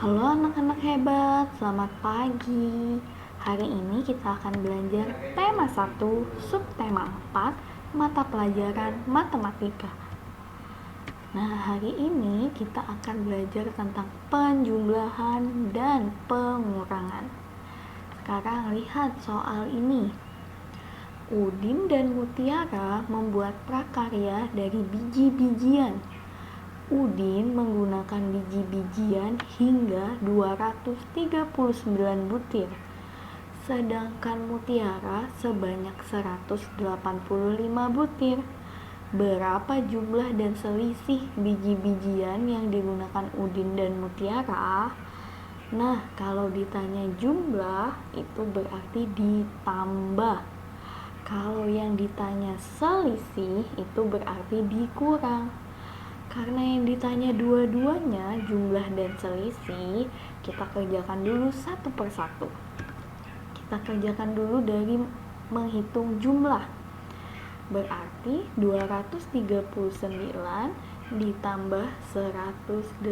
Halo anak-anak hebat, selamat pagi. Hari ini kita akan belajar tema 1, subtema 4, mata pelajaran matematika. Nah, hari ini kita akan belajar tentang penjumlahan dan pengurangan. Sekarang lihat soal ini. Udin dan Mutiara membuat prakarya dari biji-bijian. Udin menggunakan biji-bijian hingga 239 butir, sedangkan Mutiara sebanyak 185 butir. Berapa jumlah dan selisih biji-bijian yang digunakan Udin dan Mutiara? Nah, kalau ditanya jumlah, itu berarti ditambah. Kalau yang ditanya selisih, itu berarti dikurang. Karena yang ditanya dua-duanya, jumlah dan selisih, kita kerjakan dulu satu persatu. Kita kerjakan dulu dari menghitung jumlah. Berarti 239 ditambah 185.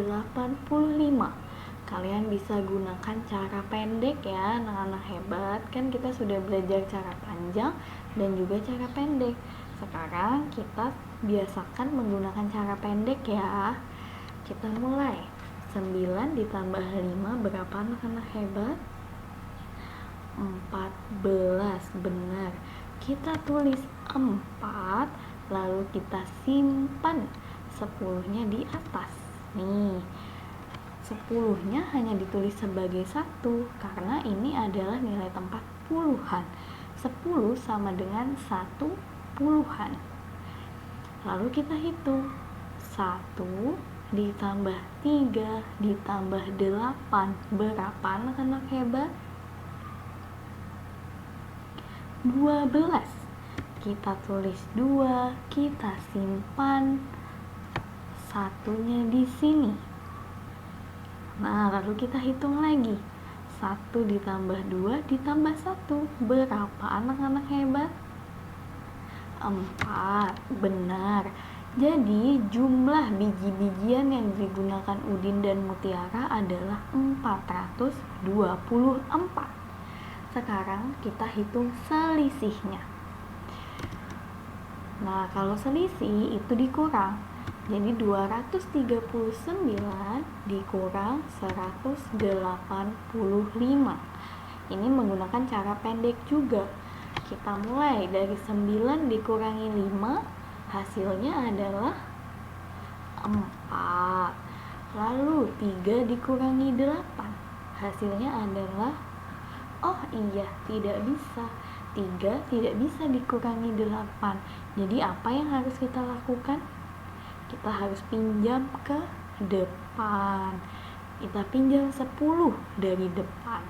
Kalian bisa gunakan cara pendek ya, anak-anak hebat. Kan kita sudah belajar cara panjang dan juga cara pendek. Sekarang kita biasakan menggunakan cara pendek ya. Kita mulai. 9 ditambah 5 berapa anak-anak hebat? 14, benar. Kita tulis 4, lalu kita simpan 10-nya di atas. Nih, 10-nya hanya ditulis sebagai 1 karena ini adalah nilai tempat puluhan. 10 sama dengan 1 puluhan. Lalu kita hitung 1 ditambah 3 ditambah 8 berapa anak-anak hebat? 12. Kita tulis 2, kita simpan satunya di sini. Nah, lalu kita hitung lagi. 1 ditambah 2 ditambah 1 berapa anak-anak hebat? 4, benar. Jadi jumlah biji-bijian yang digunakan Udin dan Mutiara adalah 424. Sekarang kita hitung selisihnya. Nah, kalau selisih itu dikurang. Jadi 239 dikurang 185. Ini menggunakan cara pendek juga. Kita mulai dari 9 dikurangi 5, hasilnya adalah 4. Lalu 3 dikurangi 8, hasilnya adalah, oh iya, tidak bisa. 3 tidak bisa dikurangi 8. Jadi apa yang harus kita lakukan? Kita harus pinjam ke depan. Kita pinjam 10 dari depan.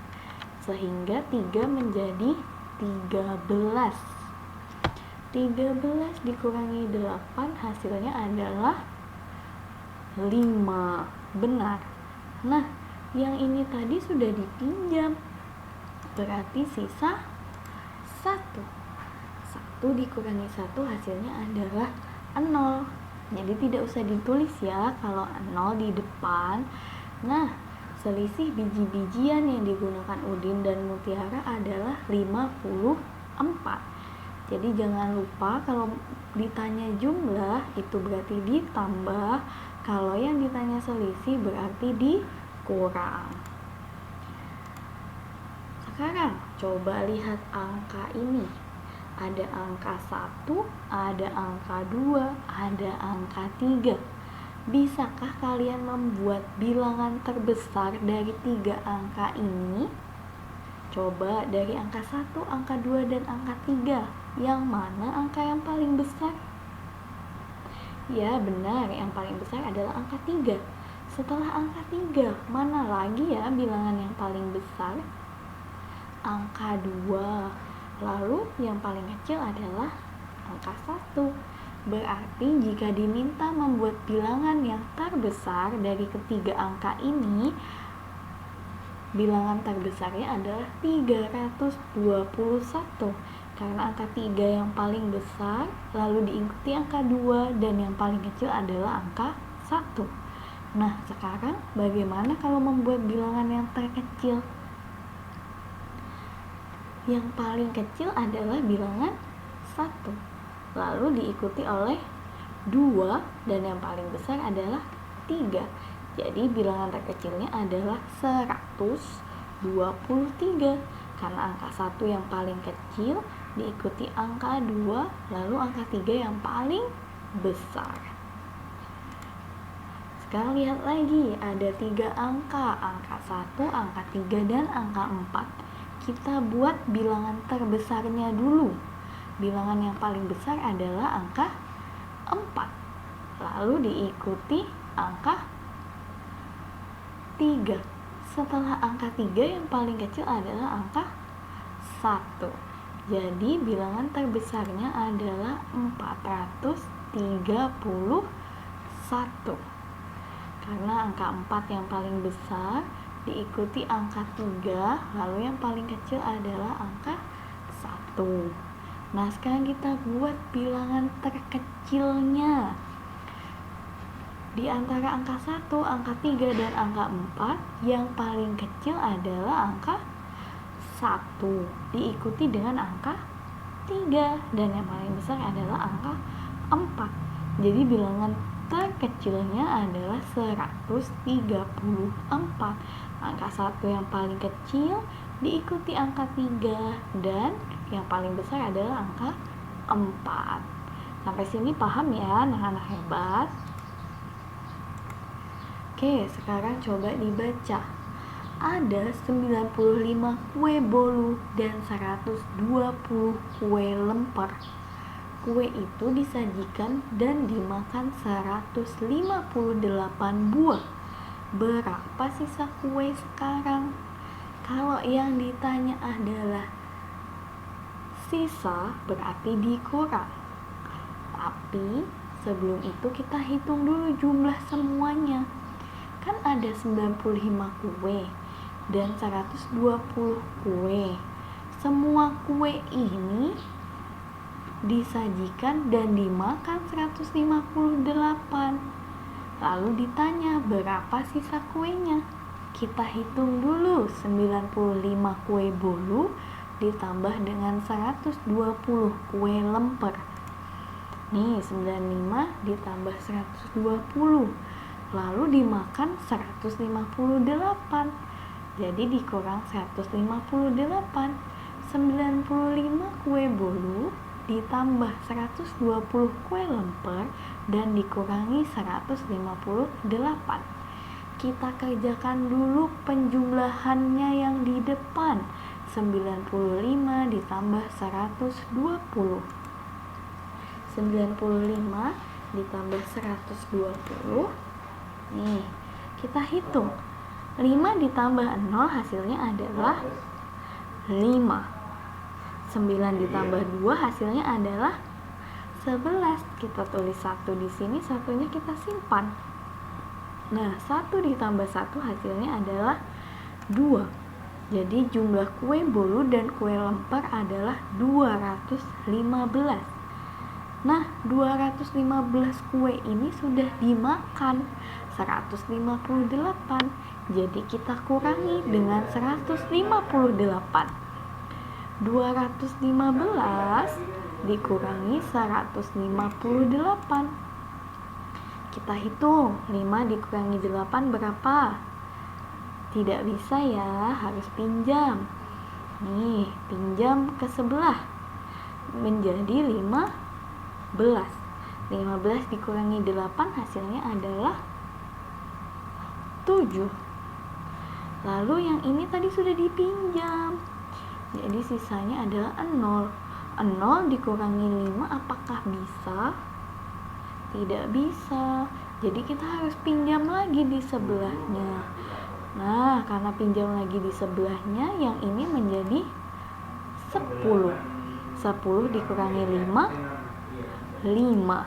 Sehingga 3 menjadi 13. 13 dikurangi 8 hasilnya adalah 5. Benar. Nah, yang ini tadi sudah dipinjam. Berarti sisa 1. 1 dikurangi 1 hasilnya adalah 0. Jadi tidak usah ditulis ya kalau 0 di depan. Nah, selisih biji-bijian yang digunakan Udin dan Mutiara adalah 54. Jadi jangan lupa kalau ditanya jumlah itu berarti ditambah, kalau yang ditanya selisih berarti dikurang. Sekarang coba lihat angka ini. Ada angka 1, ada angka 2, ada angka 3. Bisakah kalian membuat bilangan terbesar dari 3 angka ini? Coba dari angka 1, angka 2, dan angka 3. Yang mana angka yang paling besar? Ya benar, yang paling besar adalah angka 3. Setelah angka 3, mana lagi ya bilangan yang paling besar? Angka 2. Lalu yang paling kecil adalah angka 1. Berarti jika diminta membuat bilangan yang terbesar dari ketiga angka ini, bilangan terbesarnya adalah 321. Karena angka 3 yang paling besar, lalu diikuti angka 2, dan yang paling kecil adalah angka 1. Nah, sekarang bagaimana kalau membuat bilangan yang terkecil? Yang paling kecil adalah bilangan 1, lalu diikuti oleh 2, dan yang paling besar adalah 3. Jadi bilangan terkecilnya adalah 123, karena angka 1 yang paling kecil diikuti angka 2, lalu angka 3 yang paling besar. Sekarang lihat lagi, ada 3 angka 1, angka 3, dan angka 4. Kita buat bilangan terbesarnya dulu. Bilangan yang paling besar adalah angka 4, lalu diikuti angka 3. Setelah angka 3 yang paling kecil adalah angka 1. Jadi bilangan terbesarnya adalah 431. Karena angka 4 yang paling besar diikuti angka 3, lalu yang paling kecil adalah angka 1. Nah, sekarang kita buat bilangan terkecilnya. Di antara angka 1, angka 3, dan angka 4, yang paling kecil adalah angka 1, diikuti dengan angka 3, dan yang paling besar adalah angka 4. Jadi bilangan terkecilnya adalah 134. Angka 1 yang paling kecil diikuti angka 3, dan yang paling besar adalah angka 4. Sampai sini paham ya anak-anak hebat? Oke, sekarang coba dibaca. Ada 95 kue bolu dan 120 kue lemper. Kue itu disajikan dan dimakan 158 buah. Berapa sisa kue sekarang? Kalau yang ditanya adalah sisa, berarti dikurang. Tapi sebelum itu kita hitung dulu jumlah semuanya. Kan ada 95 kue dan 120 kue. Semua kue ini disajikan dan dimakan 158. Lalu ditanya berapa sisa kuenya. Kita hitung dulu, 95 kue bolu ditambah dengan 120 kue lemper. Nih, 95 ditambah 120. Lalu dimakan 158. Jadi dikurang 158. 95 kue bolu ditambah 120 kue lemper dan dikurangi 158. Kita kerjakan dulu penjumlahannya yang di depan. 95 ditambah 120. 95 ditambah 120. Nih, kita hitung. 5 ditambah 0 hasilnya adalah 5. 9 ditambah 2 hasilnya adalah 11. Kita tulis 1 di sini, satunya kita simpan. Nah, 1 ditambah 1 hasilnya adalah 2. Jadi jumlah kue bolu dan kue lemper adalah 215. Nah, 215 kue ini sudah dimakan 158. Jadi kita kurangi dengan 158. 215 dikurangi 158. Kita hitung, 5 dikurangi 8 berapa? Tidak bisa ya, harus pinjam. Nih, pinjam ke sebelah menjadi 15. 15 dikurangi 8 hasilnya adalah 7. Lalu yang ini tadi sudah dipinjam. Jadi sisanya adalah 0. 0 dikurangi 5 apakah bisa? Tidak bisa. Jadi kita harus pinjam lagi di sebelahnya. Nah, karena pinjam lagi di sebelahnya, yang ini menjadi 10. 10 dikurangi 5, 5.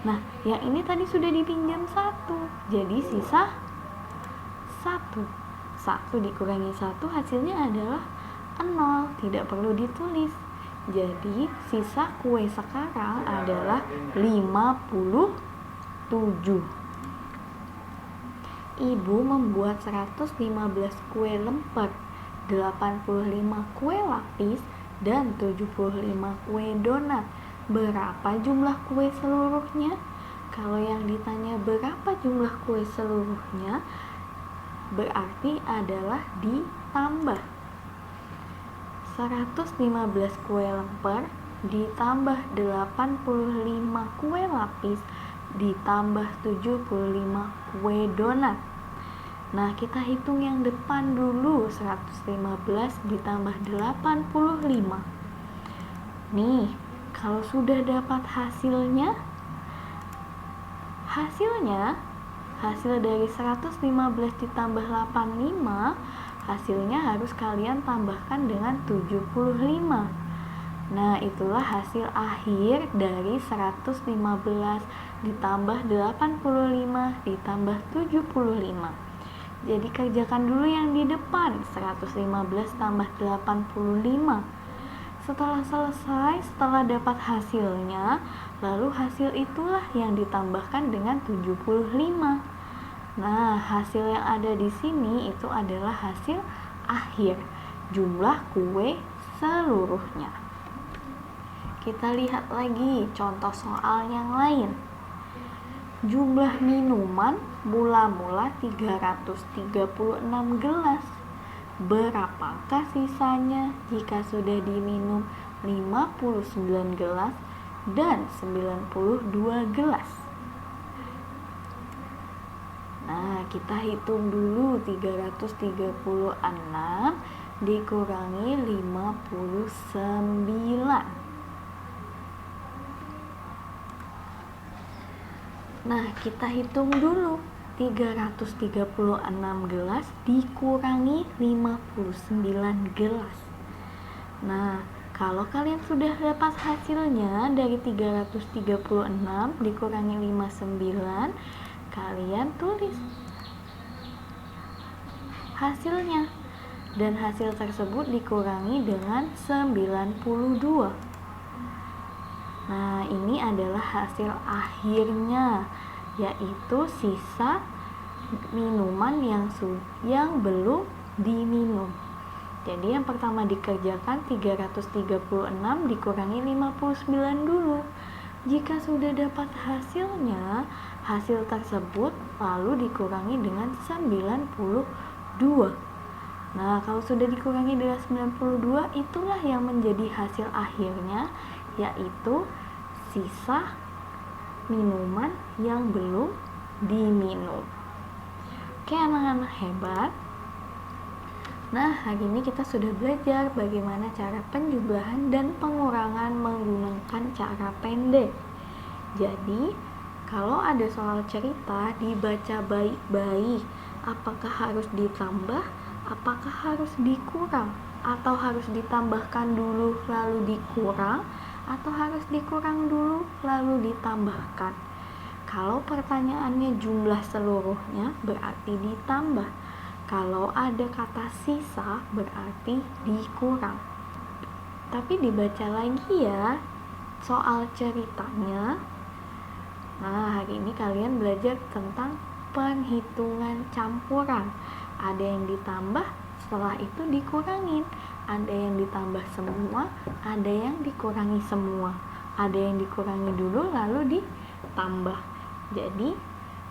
Nah, yang ini tadi sudah dipinjam 1. Jadi sisa 1. 1 dikurangi 1 hasilnya adalah 0. Tidak perlu ditulis. Jadi sisa kue sekarang adalah 57. Ibu membuat 115 kue lemper, 85 kue lapis, dan 75 kue donat. Berapa jumlah kue seluruhnya? Kalau yang ditanya berapa jumlah kue seluruhnya, berarti adalah ditambah. 115 kue lemper ditambah 85 kue lapis ditambah 75 kue donat. Nah, kita hitung yang depan dulu. 115 ditambah 85. Nih, kalau sudah dapat hasil dari 115 ditambah 85, hasilnya harus kalian tambahkan dengan 75. Nah, itulah hasil akhir dari 115 ditambah 85 ditambah 75. Jadi kerjakan dulu yang di depan, 115 tambah 85. Setelah selesai, setelah dapat hasilnya, lalu hasil itulah yang ditambahkan dengan 75. Nah, hasil yang ada di sini itu adalah hasil akhir, jumlah kue seluruhnya. Kita lihat lagi contoh soal yang lain. Jumlah minuman mula-mula 336 gelas. Berapakah sisanya jika sudah diminum 59 gelas dan 92 gelas? Nah, kita hitung dulu. 336 dikurangi 59. Nah, kita hitung dulu. 336 gelas dikurangi 59 gelas. Nah, kalau kalian sudah dapat hasilnya dari 336 dikurangi 59, kalian tulis hasilnya. Dan hasil tersebut dikurangi dengan 92. Nah, ini adalah hasil akhirnya, yaitu sisa minuman yang belum diminum. Jadi yang pertama dikerjakan 336 dikurangi 59 dulu. Jika sudah dapat hasilnya, hasil tersebut lalu dikurangi dengan 92. Nah, kalau sudah dikurangi dengan 92, itulah yang menjadi hasil akhirnya, yaitu sisa minuman yang belum diminum. Oke, anak-anak hebat. Nah, hari ini kita sudah belajar bagaimana cara penjumlahan dan pengurangan menggunakan cara pendek. Jadi, kalau ada soal cerita dibaca baik-baik, apakah harus ditambah, apakah harus dikurang, atau harus ditambahkan dulu lalu dikurang, atau harus dikurang dulu lalu ditambahkan. Kalau pertanyaannya jumlah seluruhnya berarti ditambah. Kalau ada kata sisa berarti dikurang. Tapi dibaca lagi ya soal ceritanya. Nah, hari ini kalian belajar tentang penghitungan campuran. Ada yang ditambah, setelah itu dikurangin. Ada yang ditambah semua, ada yang dikurangi semua. Ada yang dikurangi dulu lalu ditambah. Jadi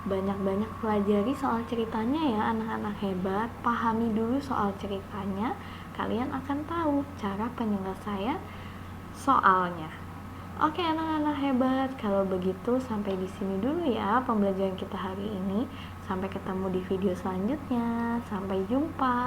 banyak-banyak pelajari soal ceritanya ya anak-anak hebat. Pahami dulu soal ceritanya, kalian akan tahu cara penyelesaian soalnya. Oke anak-anak hebat, kalau begitu sampai di sini dulu ya pembelajaran kita hari ini. Sampai ketemu di video selanjutnya. Sampai jumpa.